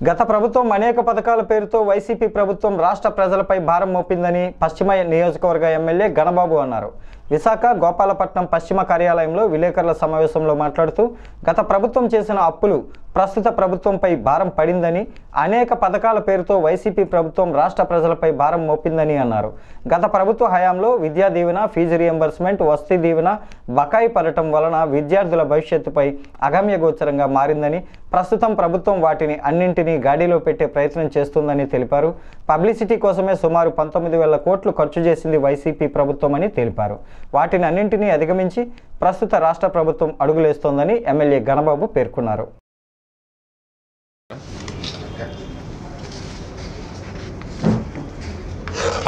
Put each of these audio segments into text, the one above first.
గత ప్రభుత్వం అనేక పథకాల పేరుతో వైసీపీ ప్రభుత్వం రాష్ట్ర ప్రజలపై భారం మోపిందని పశ్చిమ నియోజకవర్గ ఎమ్మెల్యే గణబాబు అన్నారు. విశాఖ గోపాలపట్నం పశ్చిమ కార్యాలయంలో విలేకరుల సమావేశంలో మాట్లాడుతూ గత ప్రభుత్వం చేసిన అప్పులు ప్రస్తుత ప్రభుత్వంపై భారం పడిందని, అనేక పథకాల పేరుతో వైసీపీ ప్రభుత్వం రాష్ట్ర ప్రజలపై భారం మోపిందని అన్నారు. గత ప్రభుత్వ హయాంలో విద్యా దీవెన, ఫీజు రియంబర్స్మెంట్, వసతి దీవెన బకాయి పడటం వలన విద్యార్థుల భవిష్యత్తుపై అగమ్యగోచరంగా మారిందని, ప్రస్తుతం ప్రభుత్వం వాటిని అన్నింటినీ గాడిలో పెట్టే ప్రయత్నం చేస్తుందని తెలిపారు. పబ్లిసిటీ కోసమే సుమారు 19,000 కోట్లు ఖర్చు చేసింది వైసీపీ ప్రభుత్వం అని తెలిపారు. వాటిని అన్నింటినీ అధిగమించి ప్రస్తుత రాష్ట్ర ప్రభుత్వం అడుగులేస్తోందని ఎమ్మెల్యే గణబాబు పేర్కొన్నారు.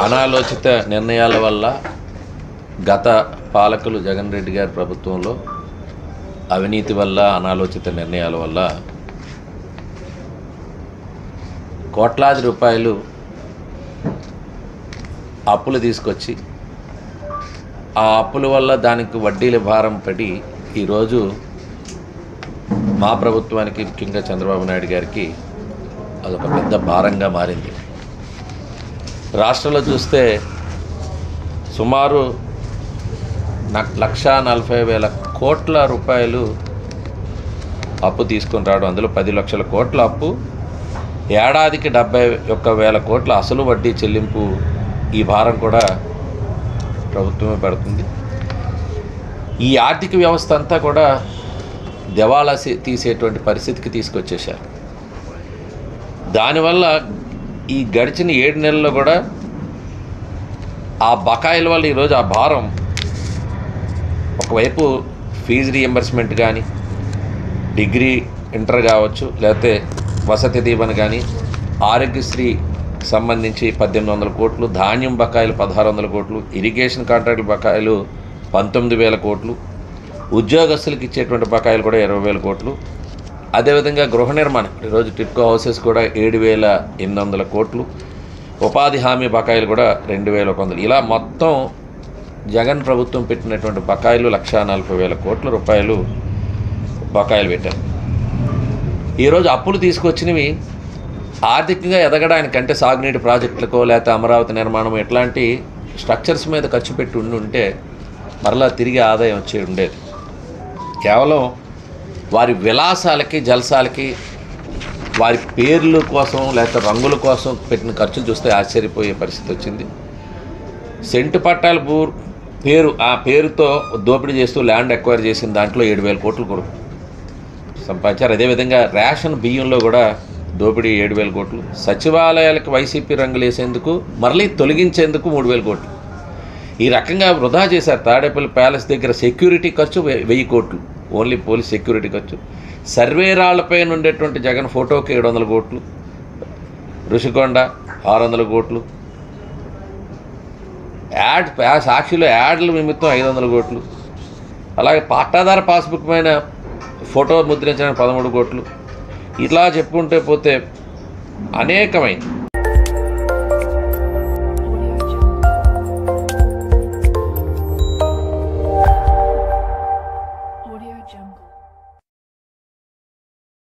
అనాలోచిత నిర్ణయాల వల్ల గత పాలకులు జగన్ రెడ్డి గారి ప్రభుత్వంలో అవినీతి వల్ల, అనాలోచిత నిర్ణయాల వల్ల కోట్లాది రూపాయలు అప్పులు తీసుకొచ్చి ఆ అప్పుల వల్ల దానికి వడ్డీల భారం పడి ఈరోజు మా ప్రభుత్వానికి, ముఖ్యంగా చంద్రబాబు నాయుడు గారికి అదొక పెద్ద భారంగా మారింది. రాష్ట్రంలో చూస్తే సుమారు 1,40,000 కోట్ల రూపాయలు అప్పు తీసుకొని రావడం, అందులో 10 లక్షల కోట్ల అప్పు, ఏడాదికి 71,000 కోట్ల అసలు వడ్డీ చెల్లింపు. ఈ భారం కూడా ప్రభుత్వమే పడుతుంది. ఈ ఆర్థిక వ్యవస్థ అంతా కూడా దివాళా తీసేటువంటి పరిస్థితికి తీసుకొచ్చేశారు. దానివల్ల ఈ గడిచిన 7 నెలల్లో కూడా ఆ బకాయిల వల్ల ఈరోజు ఆ భారం, ఒకవైపు ఫీజు రీఎంబర్స్మెంట్ కానీ, డిగ్రీ ఇంటర్ కావచ్చు, లేకపోతే వసతి దీవెన కానీ, ఆరోగ్యశ్రీ సంబంధించి 1,800 కోట్లు, ధాన్యం బకాయిలు 1,600 కోట్లు, ఇరిగేషన్ కాంట్రాక్టుల బకాయిలు 19,000 కోట్లు, ఉద్యోగస్తులకు ఇచ్చేటువంటి బకాయిలు కూడా 20,000 కోట్లు, అదేవిధంగా గృహ నిర్మాణం ఈరోజు టిట్కో హౌసెస్ కూడా 7,800 కోట్లు, ఉపాధి హామీ బకాయిలు కూడా 2,100. ఇలా మొత్తం జగన్ ప్రభుత్వం పెట్టినటువంటి బకాయిలు 1,40,000 కోట్ల రూపాయలు బకాయిలు పెట్టారు. ఈరోజు అప్పులు తీసుకొచ్చినవి ఆర్థికంగా ఎదగడానికంటే సాగునీటి ప్రాజెక్టులకో, లేకపోతే అమరావతి నిర్మాణం ఇట్లాంటి స్ట్రక్చర్స్ మీద ఖర్చు పెట్టి ఉంటే మరలా తిరిగి ఆదాయం వచ్చి ఉండేది. కేవలం వారి విలాసాలకి, జల్సాలకి, వారి పేర్ల కోసం లేకపోతే రంగుల కోసం పెట్టిన ఖర్చులు చూస్తే ఆశ్చర్యపోయే పరిస్థితి వచ్చింది. సెంటు పట్టాల పేరు, ఆ పేరుతో దోపిడీ చేస్తూ ల్యాండ్ ఎక్వైర్ చేసిన దాంట్లో 7,000 కోట్లు కూడా సంపాదించారు. అదేవిధంగా రేషన్ బియ్యంలో కూడా దోపిడీ 7,000 కోట్లు, సచివాలయాలకు వైసీపీ రంగులు వేసేందుకు మళ్ళీ తొలగించేందుకు 3,000 కోట్లు. ఈ రకంగా వృధా చేశారు. తాడేపల్లి ప్యాలెస్ దగ్గర సెక్యూరిటీ ఖర్చు 1,000 కోట్లు, ఓన్లీ పోలీస్ సెక్యూరిటీ ఖర్చు. సర్వేరాళ్లపైన ఉండేటువంటి జగన్ ఫోటోకి 700 కోట్లు, ఋషికొండ 600 కోట్లు, సాక్షిలో యాడ్ల నిమిత్తం 500 కోట్లు, అలాగే పట్టాదార పాస్బుక్ పైన ఫోటో ముద్రించడానికి 13 కోట్లు. ఇట్లా చెప్పుకుంటే పోతే అనేకమైన